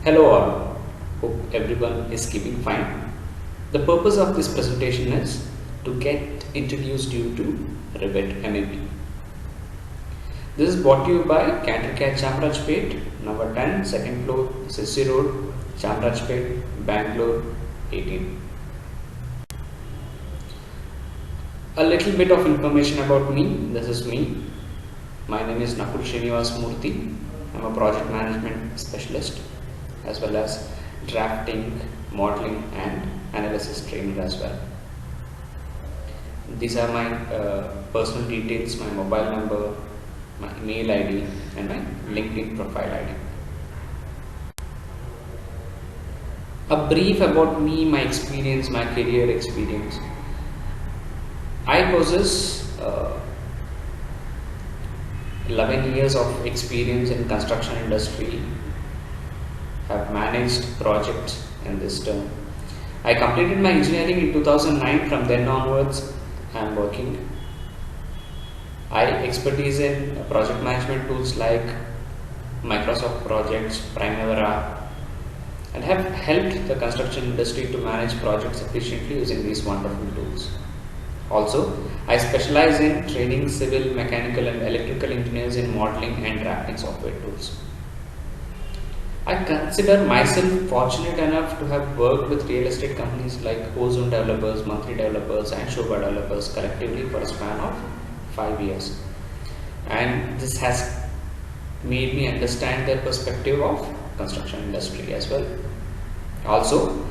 Hello all, hope everyone is keeping fine. The purpose of this presentation is to get introduced you to Revit MEP. This is brought to you by Cantercat Chamrajpet, number 10, second floor, Sissi Road, Chamrajpet, Bangalore, 18. A little bit of information about me. This is me. My name is Nakul Srinivas Murthy. I'm a project management specialist as well as drafting, modeling and analysis trainer as well. These are my personal details, my mobile number, my email ID and my LinkedIn profile ID. A brief about me, my experience, my career experience. I possess 11 years of experience in construction industry. Have managed projects in this term. I completed my engineering in 2009. From then onwards, I am working. I expertise in project management tools like Microsoft Projects, Primavera, and have helped the construction industry to manage projects efficiently using these wonderful tools. Also, I specialize in training civil, mechanical and electrical engineers in modeling and drafting software tools. I consider myself fortunate enough to have worked with real estate companies like Ozone Developers, Monthly Developers and Shobha Developers collectively for a span of 5 years. And this has made me understand their perspective of construction industry as well. Also,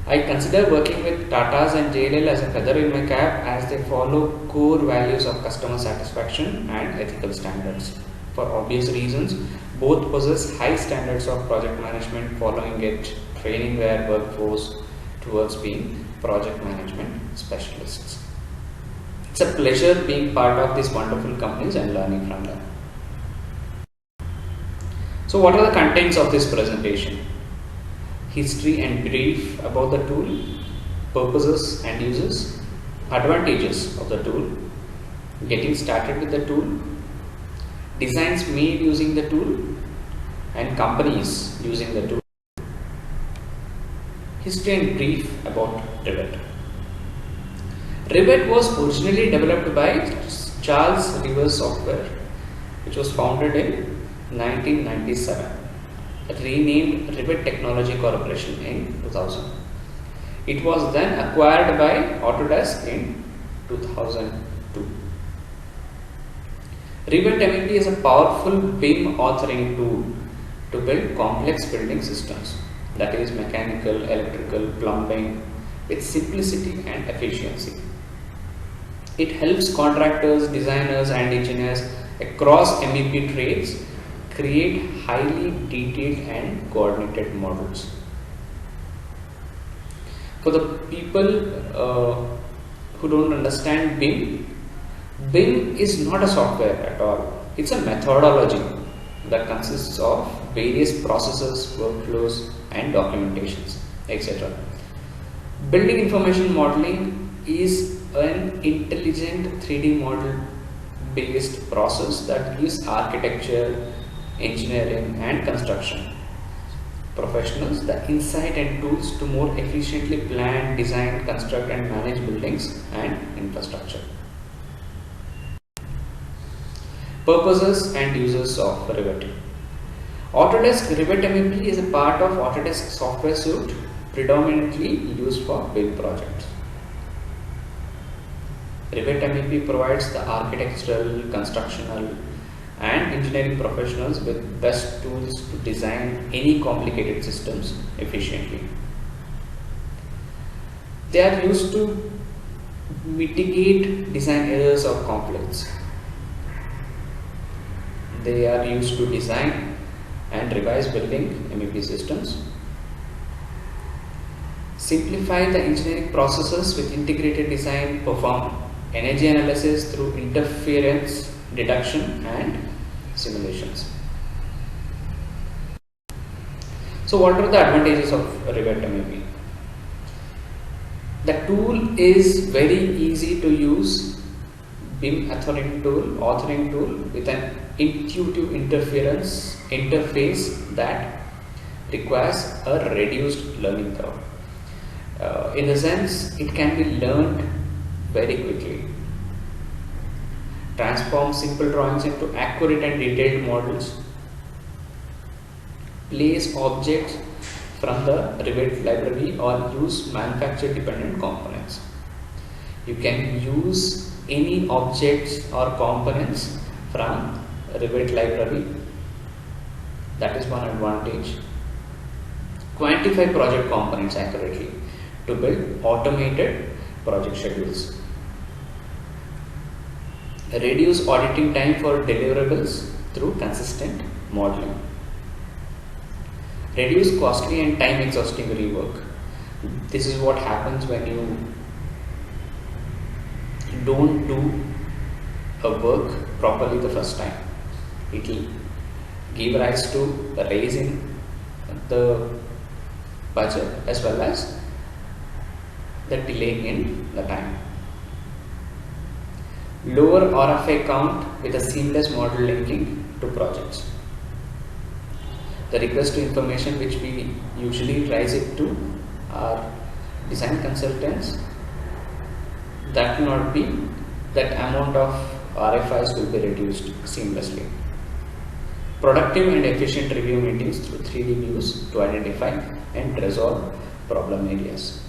I consider working with Tatas and JLL as a feather in my cap as they follow core values of customer satisfaction and ethical standards. For obvious reasons, both possess high standards of project management, following it, training their workforce towards being project management specialists. It's a pleasure being part of these wonderful companies and learning from them. So what are the contents of this presentation? History and brief about the tool, purposes and uses, advantages of the tool, getting started with the tool, designs made using the tool and companies using the tool. History and brief about Revit. Revit was originally developed by Charles River Software, which was founded in 1997, renamed Revit Technology Corporation in 2000. It was then acquired by Autodesk in 2002. Revit MEP is a powerful BIM authoring tool to build complex building systems, that is mechanical, electrical, plumbing, with simplicity and efficiency. It helps contractors, designers and engineers across MEP trades create highly detailed and coordinated models. For the people who don't understand BIM, BIM is not a software at all. It's a methodology that consists of various processes, workflows and documentations, etc. Building information modeling is an intelligent 3D model based process that gives architecture, engineering and construction professionals the insight and tools to more efficiently plan, design, construct and manage buildings and infrastructure. Purposes and uses of Revit. Autodesk Revit MEP is a part of Autodesk software suite predominantly used for BIM projects. Revit MEP provides the architectural, constructional and engineering professionals with best tools to design any complicated systems efficiently. They are used to mitigate design errors or conflicts. They are used to design and revise building MEP systems, simplify the engineering processes with integrated design, perform energy analysis through interference deduction and simulations. So what are the advantages of Revit MEP? The tool is very easy to use BIM authoring tool with an intuitive interface that requires a reduced learning curve. In the sense, it can be learned very quickly. Transform simple drawings into accurate and detailed models. Place objects from the Revit library or use manufacturer dependent components. You can use any objects or components from Revit library. That is one advantage. Quantify project components accurately to build automated project schedules. Reduce auditing time for deliverables through consistent modeling. Reduce costly and time exhausting rework. This is what happens when you don't do a work properly the first time. It will give rise to raising the budget as well as the delay in the time. Lower RFI count with a seamless model linking to projects. The request to information which we usually raise it to our design consultants, that will not be, that amount of RFIs will be reduced seamlessly. Productive and efficient review meetings through 3D views to identify and resolve problem areas.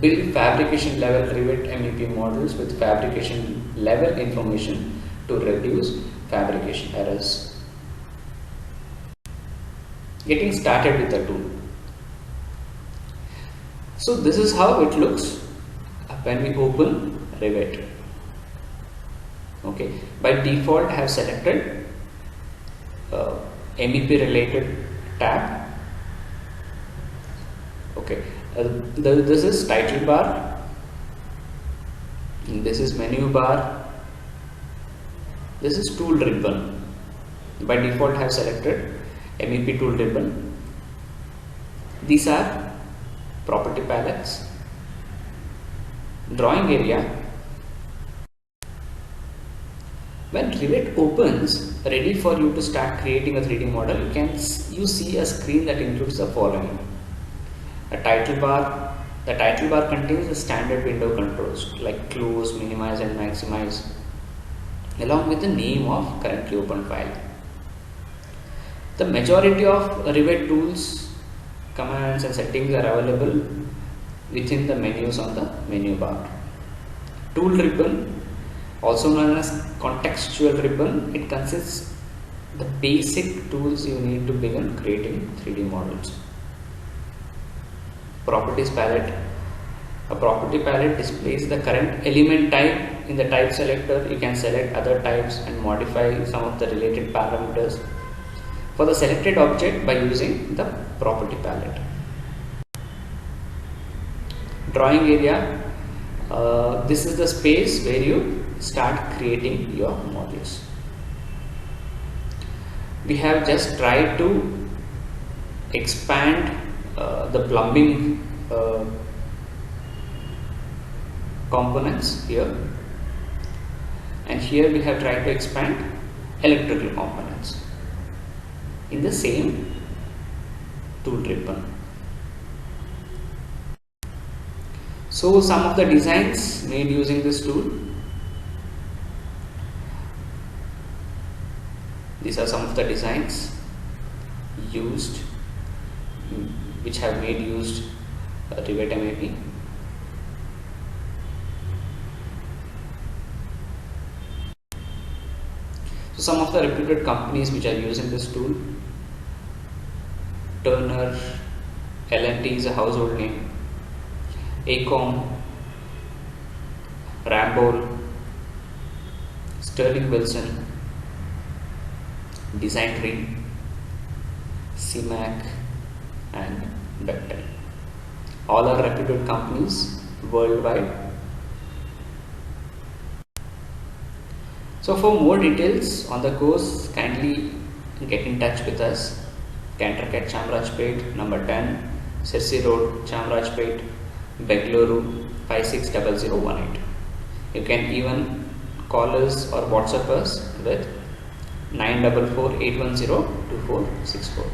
Build fabrication level Revit MEP models with fabrication level information to reduce fabrication errors. Getting started with the tool. So this is how it looks when we open Revit. Okay, by default I have selected MEP related tab. Okay, this is title bar, this is menu bar, this is tool ribbon. By default I have selected MEP tool ribbon. These are property palettes, drawing area. When Revit opens ready for you to start creating a 3D model, you see a screen that includes the following: a title bar. The title bar contains the standard window controls like close, minimize and maximize, along with the name of currently open file. The majority of Revit tools, commands and settings are available within the menus on the menu bar. Tool ribbon, also known as contextual ribbon, it consists the basic tools you need to begin creating 3D models. Properties palette. A property palette displays the current element type. In the type selector, you can select other types and modify some of the related parameters for the selected object by using the property palette. Drawing area. This is the space where you start creating your models. We have just tried to expand the plumbing components here, and here we have tried to expand electrical components in the same tool ribbon. So some of the designs made using this tool. These are some of the designs used, which have made used Revit MEP. So some of the reputed companies which are using this tool: Turner, L&T is a household name, Acom, Ramboll, Sterling Wilson, Design Tree, CMAC and Bechtel. All are reputed companies worldwide. So for more details on the course, kindly get in touch with us. Cantercat Chamrajpet, number 10, Sirsi Road, Chamrajpet, Bengaluru 560018. You can even call us or WhatsApp us with 944 810 2464.